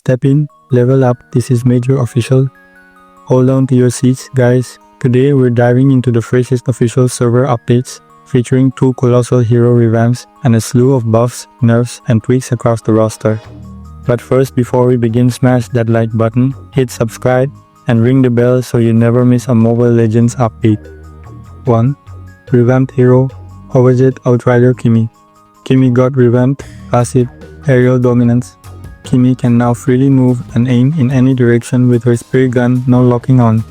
Step in, level up, this is major official. Hold on to your seats, guys. Today we're diving into the freshest official server updates, featuring 2 colossal hero revamps and a slew of buffs, nerfs, and tweaks across the roster. But first, before we begin, smash that like button, hit subscribe, and ring the bell so you never miss a Mobile Legends update. 1. Revamped hero, Opposite Outrider Kimmy. Kimmy got revamped, passive, aerial dominance. Kimmy can now freely move and aim in any direction with her spray gun now locking on.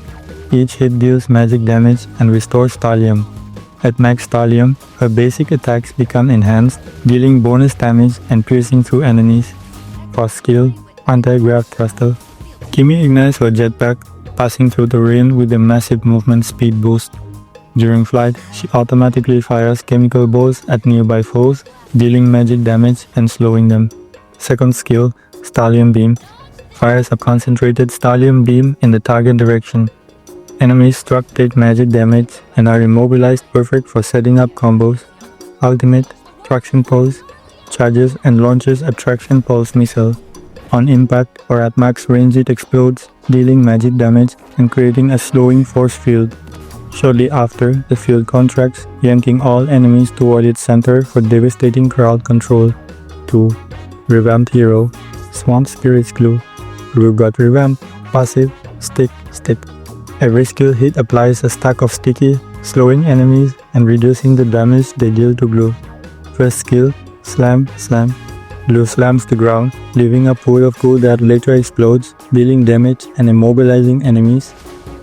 Each hit deals magic damage and restores thallium. At max thallium, her basic attacks become enhanced, dealing bonus damage and piercing through enemies. First skill, Anti-Grav Thruster. Kimmy ignites her jetpack, passing through the rain with a massive movement speed boost. During flight, she automatically fires chemical balls at nearby foes, dealing magic damage and slowing them. Second skill, Stallion Beam. Fires a concentrated Stallion Beam in the target direction. Enemies struck take magic damage and are immobilized, perfect for setting up combos. Ultimate, Traction Pulse. Charges and launches a Traction Pulse missile. On impact or at max range it explodes, dealing magic damage and creating a slowing force field. Shortly after, the field contracts, yanking all enemies toward its center for devastating crowd control. 2. Revamped hero, Swamp Spirit's Gloo. Gloo got revamped, passive, stick. Every skill hit applies a stack of sticky, slowing enemies and reducing the damage they deal to Gloo. First skill, Slam. Gloo slams the ground, leaving a pool of goo that later explodes, dealing damage and immobilizing enemies.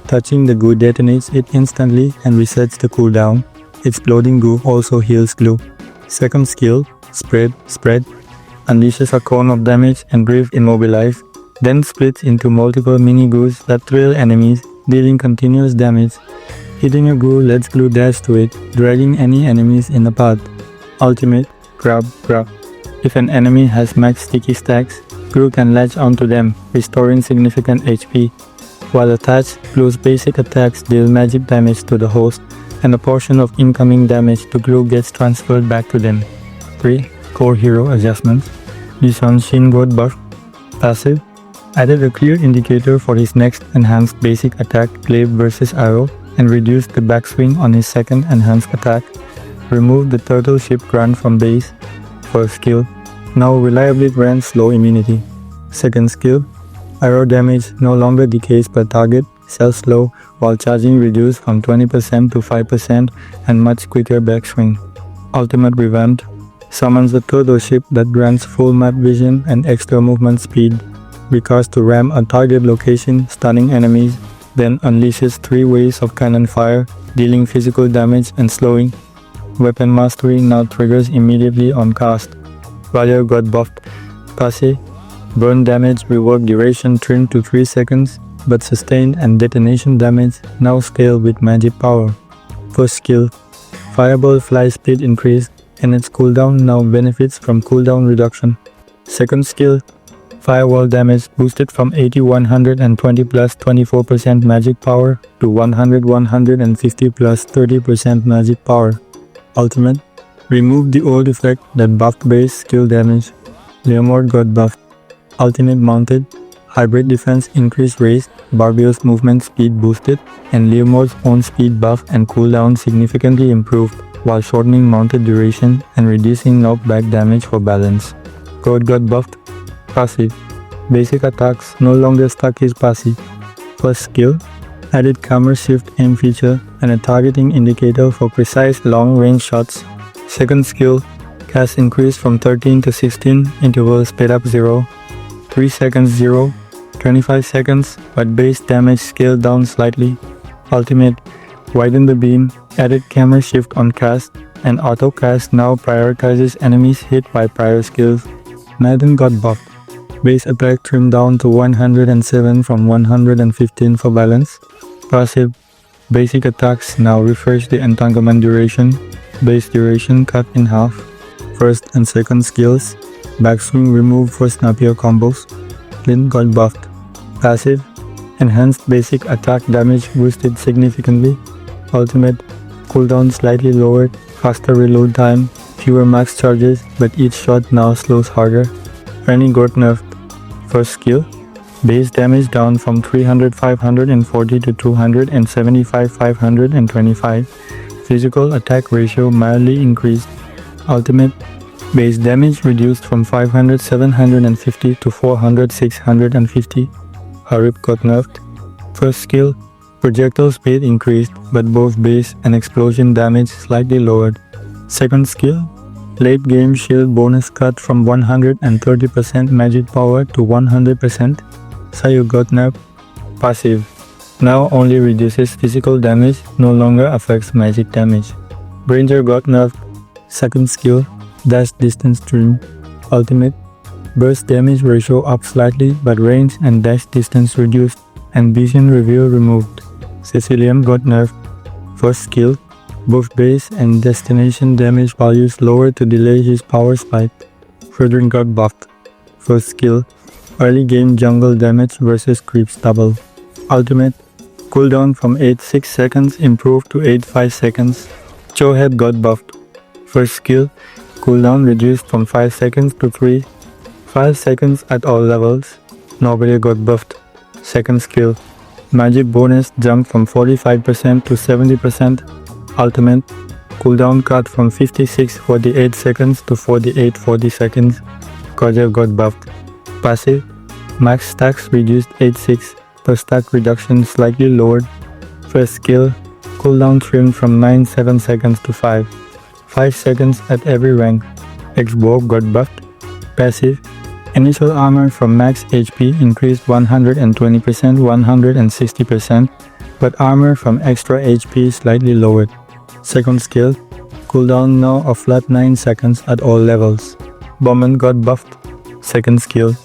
Touching the goo detonates it instantly and resets the cooldown. Exploding goo also heals Gloo. Second skill, Spread. Unleashes a cone of damage and brief immobilize, then splits into multiple mini goos that thrill enemies, dealing continuous damage. Hitting a goo lets Gloo dash to it, dragging any enemies in the path. Ultimate, Grab. If an enemy has max sticky stacks, Gloo can latch onto them, restoring significant HP. While attached, Gloo's basic attacks deal magic damage to the host, and a portion of incoming damage to Gloo gets transferred back to them. 3. Core Hero Adjustments. Lishan's Shin Gord buff. Passive. Added a clear indicator for his next enhanced basic attack, Glaive vs Arrow, and reduced the backswing on his second enhanced attack. Removed the turtle ship grunt from base. First skill, now reliably grants slow immunity. Second skill, arrow damage no longer decays per target, sells slow, while charging reduced from 20% to 5% and much quicker backswing. Ultimate Revamped. Summons the turtle ship that grants full map vision and extra movement speed. Recurs to ram a target location, stunning enemies, then unleashes 3 waves of cannon fire, dealing physical damage and slowing. Weapon Mastery now triggers immediately on cast. Valir got buffed. Passive. Burn damage rework duration trimmed to 3 seconds, but sustained and detonation damage now scale with magic power. First skill, Fireball fly speed increased, and its cooldown now benefits from cooldown reduction. Second skill, Firewall damage boosted from 80-120 plus 24% magic power to 100-150 plus 30% magic power. Ultimate, remove the old effect that buffed base skill damage. Leomord got buffed. Ultimate mounted, hybrid defense increased raised, Barbio's movement speed boosted, and Leomord's own speed buff and cooldown significantly improved, while shortening mounted duration and reducing knockback damage for balance. Gord got buffed. Passive, basic attacks no longer stuck his passive. First skill, added camera shift aim feature and a targeting indicator for precise long range shots. Second skill, cast increased from 13 to 16, interval sped up 0, 3 seconds 0, 25 seconds, but base damage scaled down slightly. Ultimate, widen the beam, added camera shift on cast, and auto cast now prioritizes enemies hit by prior skills. Natan got buffed. Base attack trimmed down to 107 from 115 for balance. Passive, basic attacks now refresh the entanglement duration, base duration cut in half. First and second skills, backswing removed for snappier combos. Clint got buffed. Passive, enhanced basic attack damage boosted significantly. Ultimate, cooldown slightly lowered, faster reload time, fewer max charges, but each shot now slows harder. Fanny got nerfed. First skill, base damage down from 300-540 to 275-525. Physical attack ratio mildly increased. Ultimate, base damage reduced from 500-750 to 400-650. Harith got nerfed. First skill, projectile speed increased, but both base and explosion damage slightly lowered. Second skill, late game shield bonus cut from 130% magic power to 100%. Suyou got nerfed. Passive, now only reduces physical damage, no longer affects magic damage. Granger got nerfed. Second skill, dash distance trim. Ultimate, burst damage ratio up slightly, but range and dash distance reduced and vision reveal removed. Cecilion got nerfed. First skill, both base and destination damage values lowered to delay his power spike. Fredrinn got buffed. First skill, early game jungle damage versus creeps double. Ultimate, cooldown from 8-6 seconds improved to 8-5 seconds. Jawhead got buffed. First skill, cooldown reduced from 5 seconds to 5 seconds at all levels. Nobody got buffed. Second skill, magic bonus jumped from 45% to 70%. Ultimate, cooldown cut from 56-48 seconds to 48-40 seconds. Kaja got buffed. Passive, max stacks reduced 8-6, per stack reduction slightly lowered. First skill, cooldown trimmed from 9-7 seconds to 5 seconds at every rank. X-borf got buffed. Passive, initial armor from max HP increased 120%, 160%, but armor from extra HP slightly lowered. Second skill, cooldown now a flat 9 seconds at all levels. Balmond got buffed. Second skill,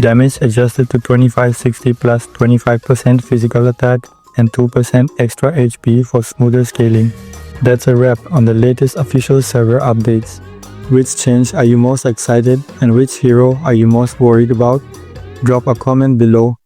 damage adjusted to 2560 plus 25% physical attack and 2% extra HP for smoother scaling. That's a wrap on the latest official server updates. Which change are you most excited and which hero are you most worried about? Drop a comment below